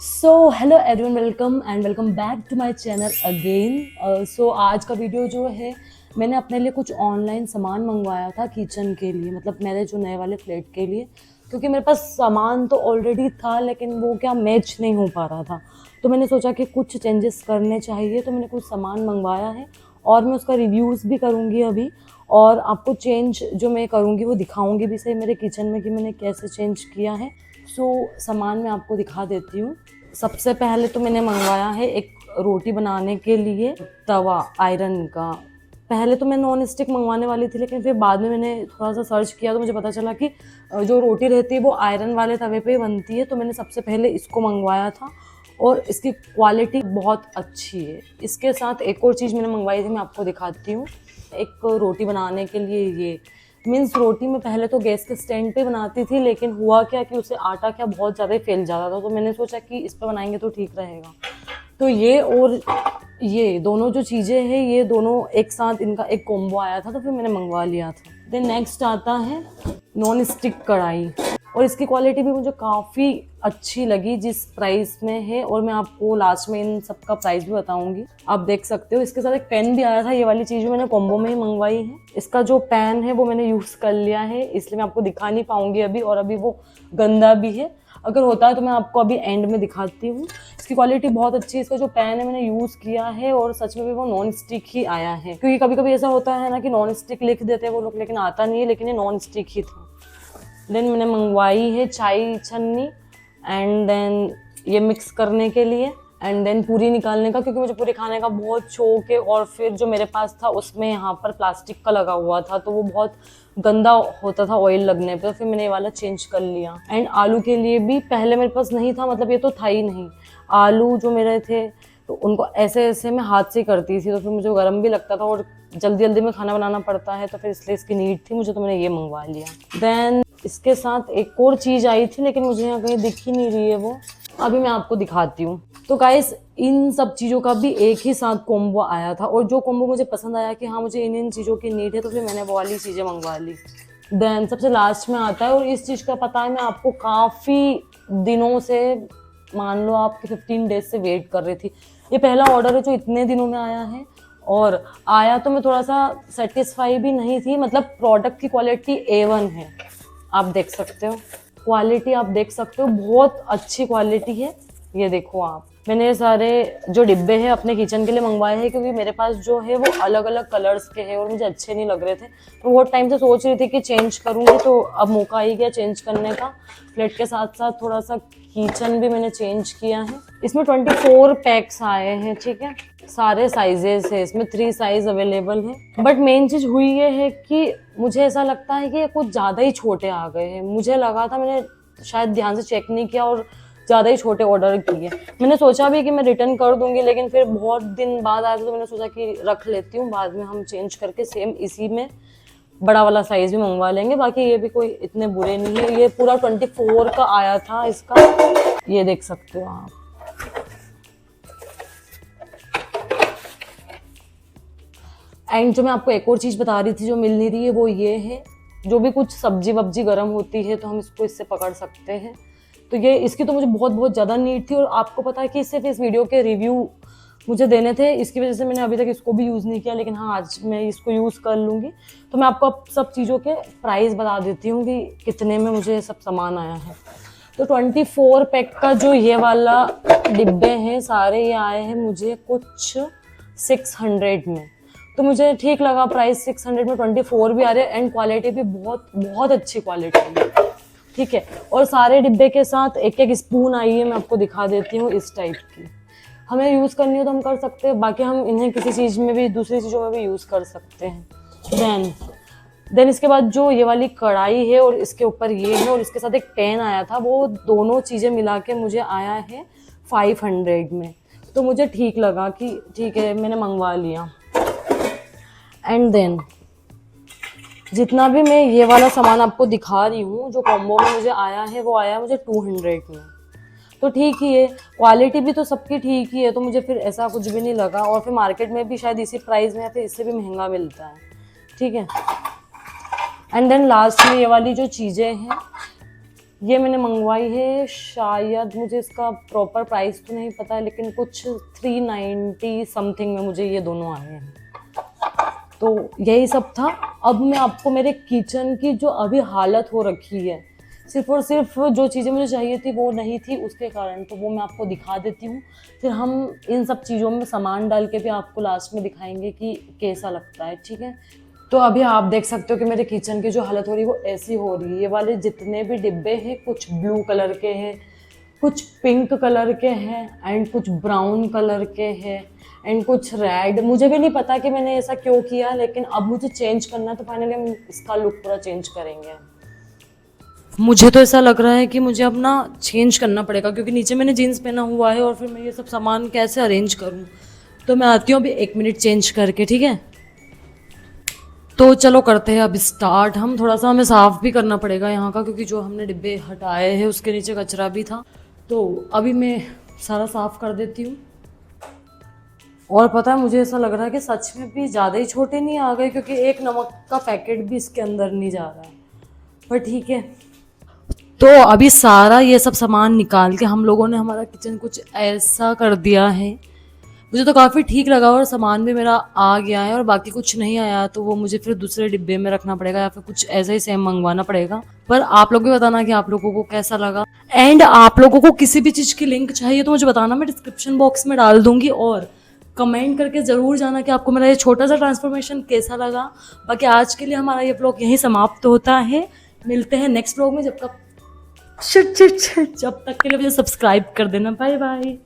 So hello everyone, welcome back to my channel again. So आज का video जो है, मैंने अपने लिए कुछ ऑनलाइन सामान मंगवाया था किचन के लिए, मतलब मेरे जो नए वाले फ्लैट के लिए। क्योंकि मेरे पास सामान तो ऑलरेडी था लेकिन वो क्या मैच नहीं हो पा रहा था, तो मैंने सोचा कि कुछ चेंजेस करने चाहिए। तो मैंने कुछ सामान मंगवाया है और मैं उसका रिव्यूज़ भी करूँगी अभी, और आपको चेंज जो मैं करूँगी वो दिखाऊँगी भी सही मेरे किचन में कि मैंने कैसे चेंज किया है। सामान मैं आपको दिखा देती हूँ। सबसे पहले तो मैंने मंगवाया है एक रोटी बनाने के लिए तवा आयरन का। पहले तो मैं नॉन स्टिक मंगवाने वाली थी, लेकिन फिर बाद में मैंने थोड़ा सा सर्च किया तो मुझे पता चला कि जो रोटी रहती है वो आयरन वाले तवे पे बनती है। तो मैंने सबसे पहले इसको मंगवाया था और इसकी क्वालिटी बहुत अच्छी है। इसके साथ एक और चीज़ मैंने मंगवाई थी, मैं आपको दिखाती हूँ। एक रोटी बनाने के लिए ये मीन्स रोटी में पहले तो गैस के स्टैंड पे बनाती थी, लेकिन हुआ क्या कि उसे आटा क्या बहुत ज़्यादा फैल जाता था। तो मैंने सोचा कि इस पर बनाएंगे तो ठीक रहेगा। तो ये और ये दोनों जो चीज़ें हैं, ये दोनों एक साथ इनका एक कॉम्बो आया था, तो फिर मैंने मंगवा लिया था। देन नेक्स्ट आता है नॉन स्टिक कढ़ाई, और इसकी क्वालिटी भी मुझे काफ़ी अच्छी लगी जिस प्राइस में है। और मैं आपको लास्ट में इन सब का प्राइस भी बताऊंगी, आप देख सकते हो। इसके साथ एक पेन भी आया था, ये वाली चीज़ मैंने कॉम्बो में ही मंगवाई है। इसका जो पेन है वो मैंने यूज़ कर लिया है, इसलिए मैं आपको दिखा नहीं पाऊंगी अभी, और अभी वो गंदा भी है। अगर होता है तो मैं आपको अभी एंड में दिखाती हूँ। इसकी क्वालिटी बहुत अच्छी है। इसका जो पैन है मैंने यूज़ किया है, और सच में भी वो नॉन स्टिक ही आया है। क्योंकि कभी कभी ऐसा होता है ना कि नॉन स्टिक लिख देते हैं वो लोग, लेकिन आता नहीं है, लेकिन ये नॉन स्टिक ही था। देन मैंने मंगवाई है चाय छन्नी, एंड देन ये मिक्स करने के लिए, एंड देन पूरी निकालने का, क्योंकि मुझे पूरी खाने का बहुत शौक है। और फिर जो मेरे पास था उसमें यहाँ पर प्लास्टिक का लगा हुआ था, तो वो बहुत गंदा होता था ऑयल लगने पे, तो फिर मैंने ये वाला चेंज कर लिया। एंड आलू के लिए भी पहले मेरे पास नहीं था, मतलब ये तो था ही नहीं। आलू जो मेरे थे तो उनको ऐसे ऐसे मैं हाथ से करती थी, तो फिर मुझे गर्म भी लगता था और जल्दी जल्दी में खाना बनाना पड़ता है, तो फिर इसलिए इसकी नीड थी मुझे, तो मैंने ये मंगवा लिया। देन इसके साथ एक और चीज़ आई थी, लेकिन मुझे यहाँ कहीं दिख ही नहीं रही है, वो अभी मैं आपको दिखाती हूँ। तो गाइस, इन सब चीज़ों का भी एक ही साथ कॉम्बो आया था, और जो कॉम्बो मुझे पसंद आया कि हाँ मुझे इन चीज़ों की नीड है, तो फिर मैंने वो वाली चीज़ें मंगवा ली। देन सबसे लास्ट में आता है, और इस चीज़ का पता है मैं आपको काफ़ी दिनों से, मान लो आपके 15 डेज से वेट कर रही थी। ये पहला ऑर्डर है जो इतने दिनों में आया है, और आया तो मैं थोड़ा सा सेटिस्फाई भी नहीं थी। मतलब प्रोडक्ट की क्वालिटी A1 है, आप देख सकते हो। क्वालिटी आप देख सकते हो, बहुत अच्छी क्वालिटी है। ये देखो आप, मैंने सारे जो डिब्बे हैं अपने किचन के लिए मंगवाए हैं, क्योंकि मेरे पास जो है वो अलग अलग कलर्स के हैं और मुझे अच्छे नहीं लग रहे थे। तो बहुत टाइम से सोच रही थी कि चेंज करूँगी, तो अब मौका ही गया चेंज करने का। फ्लैट के साथ साथ थोड़ा सा किचन भी मैंने चेंज किया है। इसमें 24 पैक्स आए हैं, ठीक है। सारे साइजेस है इसमें, 3 साइज अवेलेबल है। बट मेन चीज हुई ये है कि मुझे ऐसा लगता है कि ये कुछ ज़्यादा ही छोटे आ गए हैं। मुझे लगा था, मैंने शायद ध्यान से चेक नहीं किया और ज़्यादा ही छोटे ऑर्डर किए। मैंने सोचा भी कि मैं रिटर्न कर दूंगी, लेकिन फिर बहुत दिन बाद आया तो मैंने सोचा कि रख लेती हूँ, बाद में हम चेंज करके सेम इसी में बड़ा वाला साइज भी मंगवा लेंगे। बाकी ये भी कोई इतने बुरे नहीं है। ये पूरा 24 का आया था इसका, ये देख सकते हो आप। एंड जो मैं आपको एक और चीज़ बता रही थी जो मिल नहीं रही है, वो ये है, जो भी कुछ सब्जी वब्जी गर्म होती है तो हम इसको इससे पकड़ सकते हैं। तो ये इसकी तो मुझे बहुत बहुत ज़्यादा नीड थी, और आपको पता है कि सिर्फ इस वीडियो के रिव्यू मुझे देने थे, इसकी वजह से मैंने अभी तक इसको भी यूज़ नहीं किया। लेकिन हाँ, आज मैं इसको यूज़ कर लूँगी। तो मैं आपको अब सब चीज़ों के प्राइस बता देती हूँ कि कितने में मुझे सब सामान आया है। तो 24 पैक का जो ये वाला डिब्बे हैं सारे, ये आए हैं मुझे कुछ 600 में। तो मुझे ठीक लगा प्राइस, 600 में 24 भी आ रहे हैं, एंड क्वालिटी भी बहुत बहुत अच्छी क्वालिटी है, ठीक है। और सारे डिब्बे के साथ एक एक स्पून आई है, मैं आपको दिखा देती हूँ इस टाइप की। हमें यूज़ करनी हो तो हम कर सकते हैं, बाकी हम इन्हें किसी चीज़ में भी, दूसरी चीज़ों में भी यूज़ कर सकते हैं। देन इसके बाद जो ये वाली कढ़ाई है, और इसके ऊपर ये है, और इसके साथ एक पैन आया था, वो दोनों चीज़ें मिला के मुझे आया है 500 में। तो मुझे ठीक लगा कि ठीक है, मैंने मंगवा लिया। एंड देन जितना भी मैं ये वाला सामान आपको दिखा रही हूँ जो कॉम्बो में मुझे आया है, वो आया मुझे 200 में। तो ठीक ही है, क्वालिटी भी तो सबकी ठीक ही है, तो मुझे फिर ऐसा कुछ भी नहीं लगा। और फिर मार्केट में भी शायद इसी प्राइस में या फिर इससे भी महंगा मिलता है, ठीक है। एंड देन लास्ट में ये वाली जो चीज़ें हैं, ये मैंने मंगवाई है, शायद मुझे इसका प्रॉपर प्राइस तो नहीं पता है, लेकिन कुछ 390 समथिंग में मुझे ये दोनों आए हैं। तो यही सब था। अब मैं आपको मेरे किचन की जो अभी हालत हो रखी है, सिर्फ और सिर्फ जो चीज़ें मुझे चाहिए थी वो नहीं थी उसके कारण, तो वो मैं आपको दिखा देती हूँ। फिर हम इन सब चीज़ों में सामान डाल के भी आपको लास्ट में दिखाएंगे कि कैसा लगता है, ठीक है। तो अभी आप देख सकते हो कि मेरे किचन की जो हालत हो रही है वो ऐसी हो रही है। ये वाले जितने भी डिब्बे हैं, कुछ ब्लू कलर के हैं, कुछ पिंक कलर के हैं एंड कुछ ब्राउन कलर के हैं एंड कुछ रेड। मुझे भी नहीं पता कि मैंने ऐसा क्यों किया, लेकिन अब मुझे चेंज करना है, तो फाइनली हम इसका लुक पूरा चेंज करेंगे। मुझे तो ऐसा लग रहा है कि मुझे अब ना चेंज करना पड़ेगा, क्योंकि नीचे मैंने जीन्स पहना हुआ है और फिर मैं ये सब सामान कैसे अरेंज करूँ। तो मैं आती हूँ अभी 1 मिनट चेंज करके, ठीक है। तो चलो करते हैं अब स्टार्ट। हम थोड़ा सा हमें साफ़ भी करना पड़ेगा यहाँ का, क्योंकि जो हमने डिब्बे हटाए हैं उसके नीचे कचरा भी था। तो अभी मैं सारा साफ़ कर देती हूँ। और पता है, मुझे ऐसा लग रहा है कि सच में भी ज़्यादा ही छोटे नहीं आ गए, क्योंकि एक नमक का पैकेट भी इसके अंदर नहीं जा रहा है, पर ठीक है। तो अभी सारा ये सब सामान निकाल के हम लोगों ने हमारा किचन कुछ ऐसा कर दिया है। मुझे तो काफ़ी ठीक लगा और सामान भी मेरा आ गया है, और बाकी कुछ नहीं आया तो वो मुझे फिर दूसरे डिब्बे में रखना पड़ेगा या फिर कुछ ऐसा ही सेम मंगवाना पड़ेगा। पर आप लोग भी बताना कि आप लोगों को कैसा लगा, एंड आप लोगों को किसी भी चीज़ की लिंक चाहिए तो मुझे बताना, मैं डिस्क्रिप्शन बॉक्स में डाल दूंगी। और कमेंट करके ज़रूर जाना कि आपको मेरा ये छोटा सा ट्रांसफॉर्मेशन कैसा लगा। बाकी आज के लिए हमारा ये व्लॉग यहीं समाप्त होता है। मिलते हैं नेक्स्ट व्लॉग में। जब तक के लिए मुझे सब्सक्राइब कर देना। Bye bye.